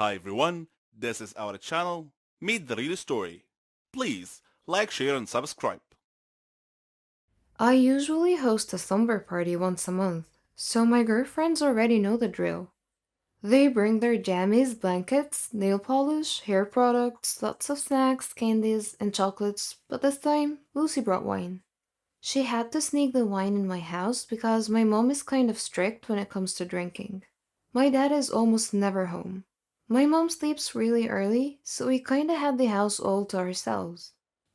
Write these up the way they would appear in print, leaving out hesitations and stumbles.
Hi everyone, this is our channel, Meet the Real Story. Please like, share and subscribe. I usually host a slumber party once a month, so my girlfriends already know the drill. They bring their jammies, blankets, nail polish, hair products, lots of snacks, candies, and chocolates, but this time, Lucy brought wine. She had to sneak the wine in my house because my mom is kind of strict when it comes to drinking. My dad is almost never home. My mom sleeps really early, so we kinda had the house all to ourselves.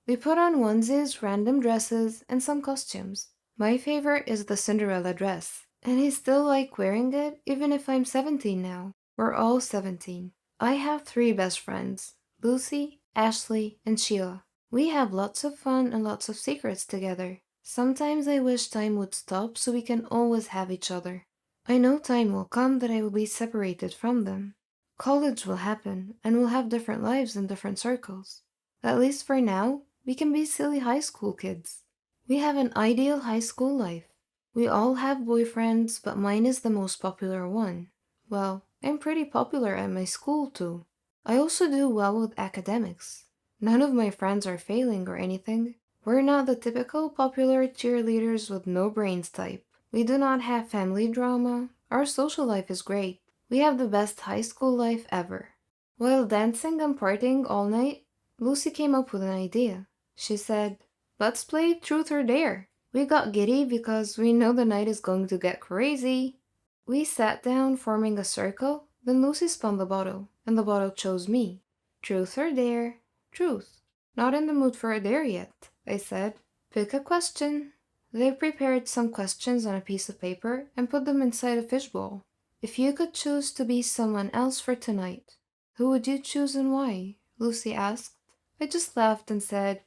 We put on onesies, random dresses, and some costumes. My favorite is the Cinderella dress, and I still like wearing it even if I'm 17 now. We're all 17. I have three best friends, Lucy, Ashley, and Sheila. We have lots of fun and lots of secrets together. Sometimes I wish time would stop so we can always have each other. I know time will come that I will be separated from them. College will happen, and we'll have different lives in different circles. At least for now, we can be silly high school kids. We have an ideal high school life. We all have boyfriends, but mine is the most popular one. Well, I'm pretty popular at my school too. I also do well with academics. None of my friends are failing or anything. We're not the typical popular cheerleaders with no brains type. We do not have family drama. Our social life is great. We have the best high school life ever. While dancing and partying all night, Lucy came up with an idea. She said, "Let's play Truth or Dare." We got giddy because we know the night is going to get crazy. We sat down, forming a circle, then Lucy spun the bottle, and the bottle chose me. Truth or dare? Truth. Not in the mood for a dare yet, I said. Pick a question. They prepared some questions on a piece of paper and put them inside a fishbowl. If you could choose to be someone else for tonight, who would you choose and why? Lucy asked. I just laughed and said,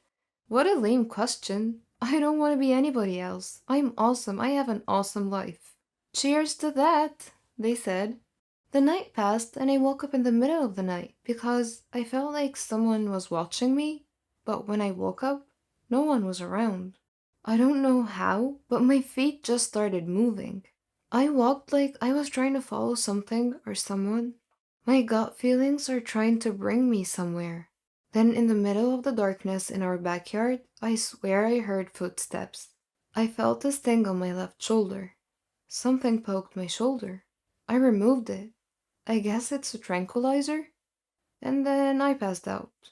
"What a lame question. I don't want to be anybody else. I'm awesome. I have an awesome life." "Cheers to that," they said. The night passed and I woke up in the middle of the night because I felt like someone was watching me, but when I woke up, no one was around. I don't know how, but my feet just started moving. I walked like I was trying to follow something or someone. My gut feelings are trying to bring me somewhere. Then, in the middle of the darkness in our backyard, I swear I heard footsteps. I felt a sting on my left shoulder. Something poked my shoulder. I removed it. I guess it's a tranquilizer? And then I passed out.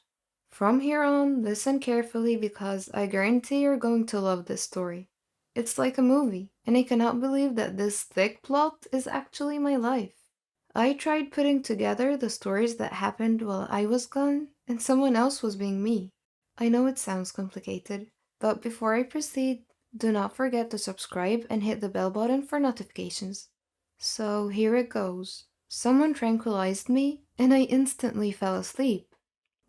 From here on, listen carefully because I guarantee you're going to love this story. It's like a movie, and I cannot believe that this thick plot is actually my life. I tried putting together the stories that happened while I was gone, and someone else was being me. I know it sounds complicated, but before I proceed, do not forget to subscribe and hit the bell button for notifications. So here it goes. Someone tranquilized me, and I instantly fell asleep.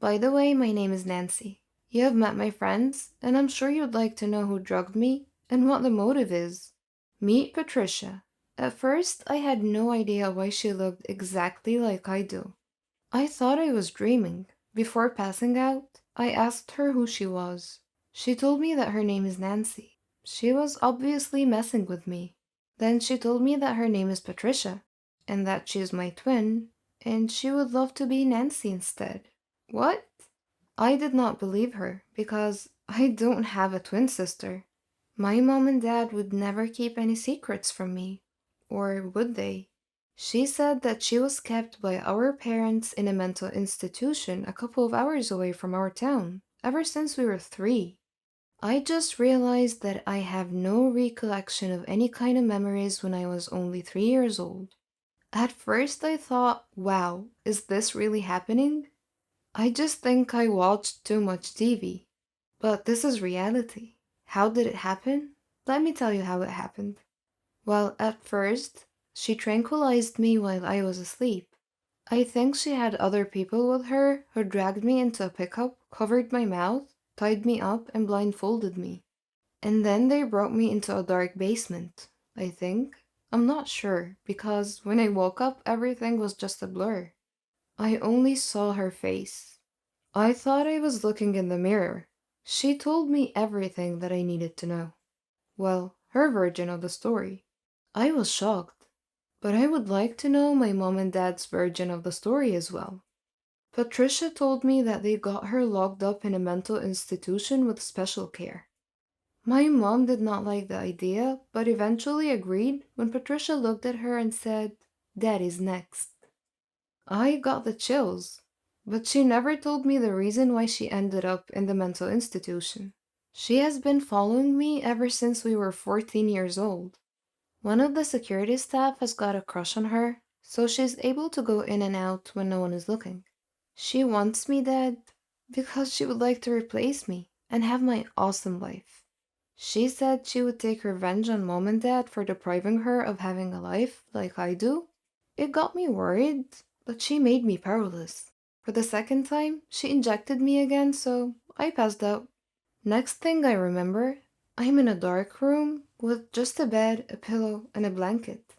By the way, my name is Nancy. You have met my friends, and I'm sure you'd like to know who drugged me and what the motive is. Meet Patricia. At first, I had no idea why she looked exactly like I do. I thought I was dreaming. Before passing out, I asked her who she was. She told me that her name is Nancy. She was obviously messing with me. Then she told me that her name is Patricia, and that she is my twin, and she would love to be Nancy instead. What? I did not believe her because I don't have a twin sister. My mom and dad would never keep any secrets from me. Or would they? She said that she was kept by our parents in a mental institution a couple of hours away from our town, ever since we were 3. I just realized that I have no recollection of any kind of memories when I was only 3 years old. At first, I thought, wow, is this really happening? I just think I watched too much TV. But this is reality. How did it happen? Let me tell you how it happened. Well, at first, she tranquilized me while I was asleep. I think she had other people with her who dragged me into a pickup, covered my mouth, tied me up, and blindfolded me. And then they brought me into a dark basement, I think. I'm not sure, because when I woke up, everything was just a blur. I only saw her face. I thought I was looking in the mirror. She told me everything that I needed to know. Well, her version of the story. I was shocked. But I would like to know my mom and dad's version of the story as well. Patricia told me that they got her locked up in a mental institution with special care. My mom did not like the idea, but eventually agreed when Patricia looked at her and said, "Daddy's next." I got the chills, but she never told me the reason why she ended up in the mental institution. She has been following me ever since we were 14 years old. One of the security staff has got a crush on her, so she's able to go in and out when no one is looking. She wants me dead because she would like to replace me and have my awesome life. She said she would take revenge on mom and dad for depriving her of having a life like I do. It got me worried, but she made me powerless. For the second time, she injected me again, so I passed out. Next thing I remember, I'm in a dark room with just a bed, a pillow, and a blanket.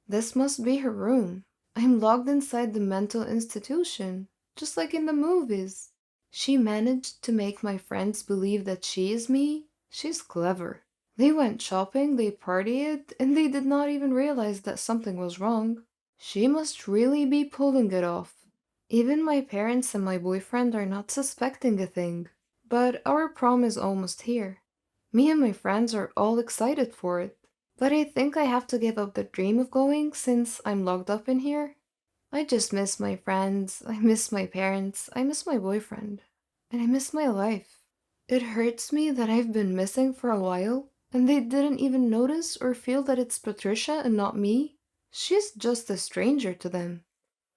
This must be her room. I'm locked inside the mental institution, just like in the movies. She managed to make my friends believe that she is me. She's clever. They went shopping, they partied, and they did not even realize that something was wrong. She must really be pulling it off. Even my parents and my boyfriend are not suspecting a thing. But our prom is almost here. Me and my friends are all excited for it. But I think I have to give up the dream of going since I'm locked up in here. I just miss my friends, I miss my parents, I miss my boyfriend, and I miss my life. It hurts me that I've been missing for a while, and they didn't even notice or feel that it's Patricia and not me. She's just a stranger to them.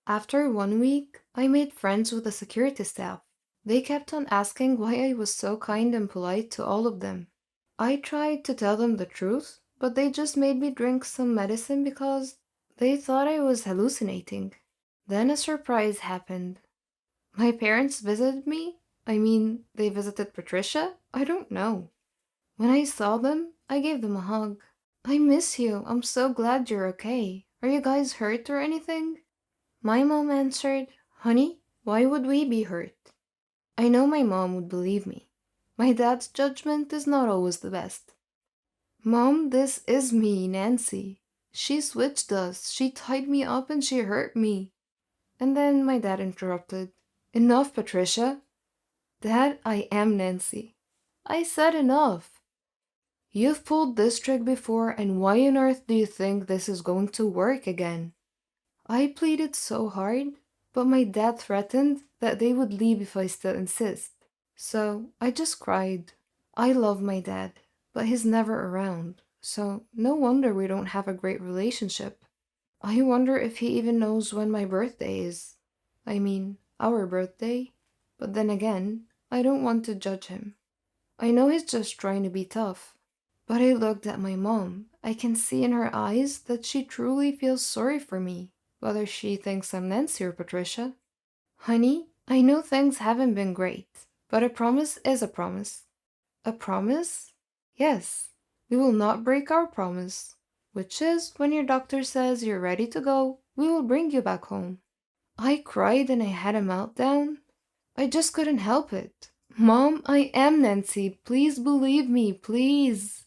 After 1 week, I made friends with the security staff. They kept on asking why I was so kind and polite to all of them. I tried to tell them the truth, but they just made me drink some medicine because they thought I was hallucinating. Then a surprise happened. My parents visited me. I mean, they visited Patricia? I don't know. When I saw them, I gave them a hug. "I miss you. I'm so glad you're okay. Are you guys hurt or anything?" My mom answered, "Honey, why would we be hurt?" I know my mom would believe me. My dad's judgment is not always the best. "Mom, this is me, Nancy. She switched us. She tied me up and she hurt me." And then my dad interrupted. "Enough, Patricia." "Dad, I am Nancy." I said enough. "You've pulled this trick before, and why on earth do you think this is going to work again?" I pleaded so hard, but my dad threatened that they would leave if I still insist. So I just cried. I love my dad, but he's never around, so no wonder we don't have a great relationship. I wonder if he even knows when my birthday is. I mean, our birthday. But then again, I don't want to judge him. I know he's just trying to be tough. But I looked at my mom. I can see in her eyes that she truly feels sorry for me, whether she thinks I'm Nancy or Patricia. "Honey, I know things haven't been great, but a promise is a promise." "A promise?" "Yes, we will not break our promise, which is when your doctor says you're ready to go, we will bring you back home." I cried and I had a meltdown. I just couldn't help it. "Mom, I am Nancy. Please believe me, please."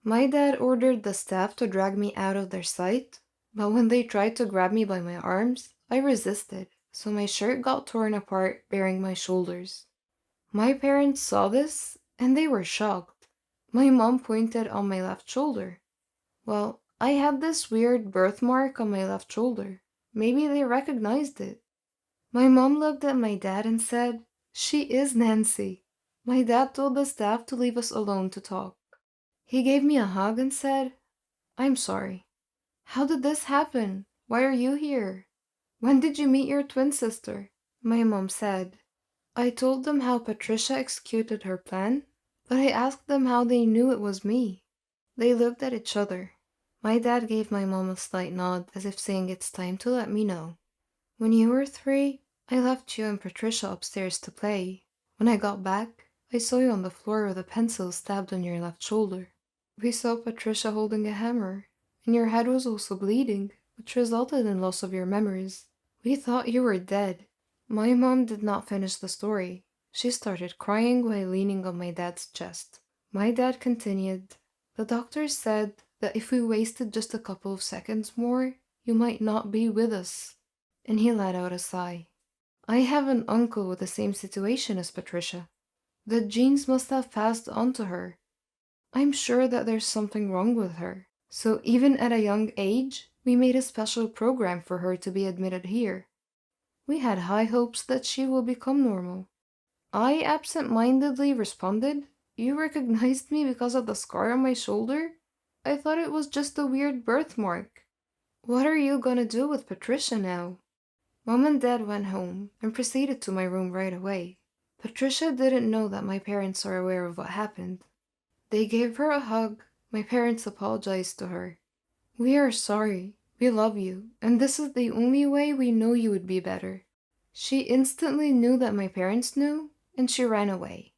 My dad ordered the staff to drag me out of their sight, but when they tried to grab me by my arms, I resisted, so my shirt got torn apart, baring my shoulders. My parents saw this, and they were shocked. My mom pointed on my left shoulder. Well, I had this weird birthmark on my left shoulder. Maybe they recognized it. My mom looked at my dad and said, "She is Nancy." My dad told the staff to leave us alone to talk. He gave me a hug and said, "I'm sorry. How did this happen? Why are you here? When did you meet your twin sister?" My mom said. I told them how Patricia executed her plan, but I asked them how they knew it was me. They looked at each other. My dad gave my mom a slight nod as if saying it's time to let me know. "When you were 3, I left you and Patricia upstairs to play. When I got back, I saw you on the floor with a pencil stabbed on your left shoulder. We saw Patricia holding a hammer, and your head was also bleeding, which resulted in loss of your memories. We thought you were dead." My mom did not finish the story. She started crying while leaning on my dad's chest. My dad continued, "The doctors said that if we wasted just a couple of seconds more, you might not be with us. And he let out a sigh. I have an uncle with the same situation as Patricia. The genes must have passed on to her. I'm sure that there's something wrong with her. So even at a young age, we made a special program for her to be admitted here. We had high hopes that she will become normal. I absent-mindedly responded, "You recognized me because of the scar on my shoulder? I thought it was just a weird birthmark. What are you gonna do with Patricia now?" Mom and Dad went home and proceeded to my room right away. Patricia didn't know that my parents are aware of what happened. They gave her a hug. My parents apologized to her. "We are sorry. We love you, and this is the only way we know you would be better." She instantly knew that my parents knew, and she ran away.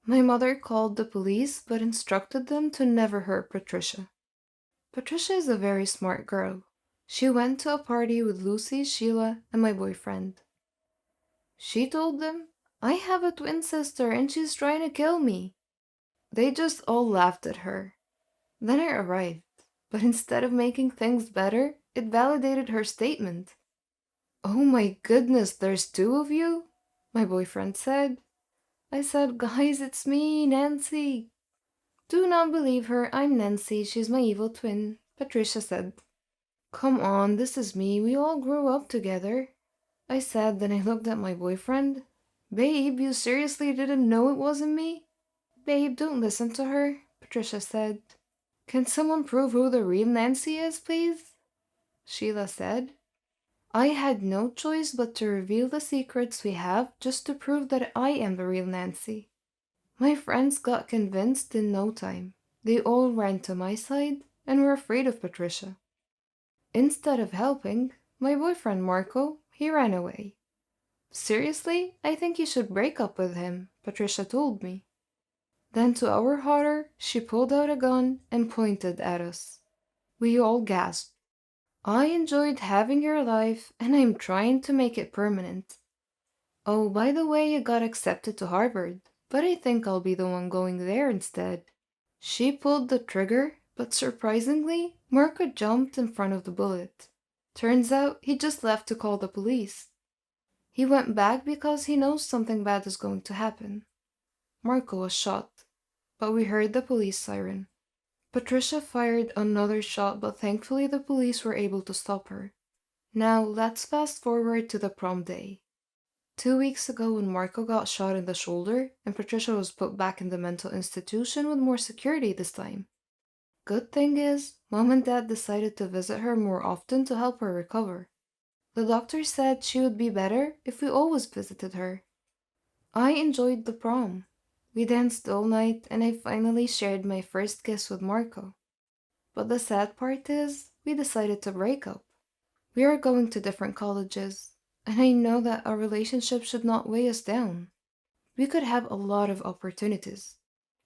My mother called the police but instructed them to never hurt Patricia. Patricia is a very smart girl. She went to a party with Lucy, Sheila, and my boyfriend. She told them, "I have a twin sister and she's trying to kill me." They just all laughed at her. Then I arrived, but instead of making things better, it validated her statement. "Oh my goodness, there's two of you?" my boyfriend said. I said, "Guys, it's me, Nancy." "Do not believe her, I'm Nancy, she's my evil twin," Patricia said. "Come on, this is me, we all grew up together," I said. Then I looked at my boyfriend. "Babe, you seriously didn't know it wasn't me?" "Babe, don't listen to her," Patricia said. "Can someone prove who the real Nancy is, please?" Sheila said. I had no choice but to reveal the secrets we have just to prove that I am the real Nancy. My friends got convinced in no time. They all ran to my side and were afraid of Patricia. Instead of helping, my boyfriend Marco, he ran away. "Seriously, I think you should break up with him," Patricia told me. Then to our horror, she pulled out a gun and pointed at us. We all gasped. "I enjoyed having your life, and I'm trying to make it permanent. Oh, by the way, you got accepted to Harvard, but I think I'll be the one going there instead." She pulled the trigger, but surprisingly, Marco jumped in front of the bullet. Turns out he just left to call the police. He went back because he knows something bad is going to happen. Marco was shot, but we heard the police siren. Patricia fired another shot, but thankfully the police were able to stop her. Now let's fast forward to the prom day. 2 weeks ago when Marco got shot in the shoulder and Patricia was put back in the mental institution with more security this time. Good thing is, Mom and Dad decided to visit her more often to help her recover. The doctor said she would be better if we always visited her. I enjoyed the prom. We danced all night and I finally shared my first kiss with Marco. But the sad part is, we decided to break up. We are going to different colleges, and I know that our relationship should not weigh us down. We could have a lot of opportunities.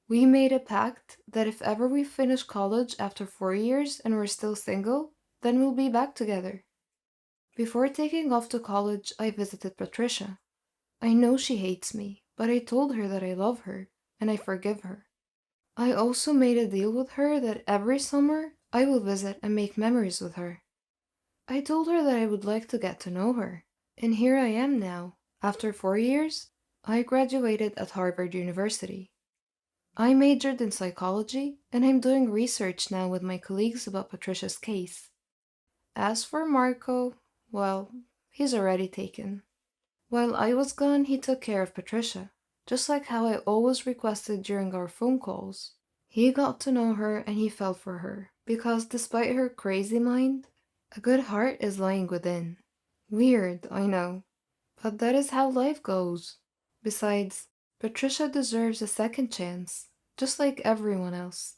We made a pact that if ever we finish college after 4 years and we're still single, then we'll be back together. Before taking off to college, I visited Patricia. I know she hates me, but I told her that I love her, and I forgive her. I also made a deal with her that every summer I will visit and make memories with her. I told her that I would like to get to know her, and here I am now. After 4 years, I graduated at Harvard University. I majored in psychology, and I'm doing research now with my colleagues about Patricia's case. As for Marco, well, he's already taken. While I was gone, he took care of Patricia, just like how I always requested during our phone calls. He got to know her and he fell for her, because despite her crazy mind, a good heart is lying within. Weird, I know, but that is how life goes. Besides, Patricia deserves a second chance, just like everyone else.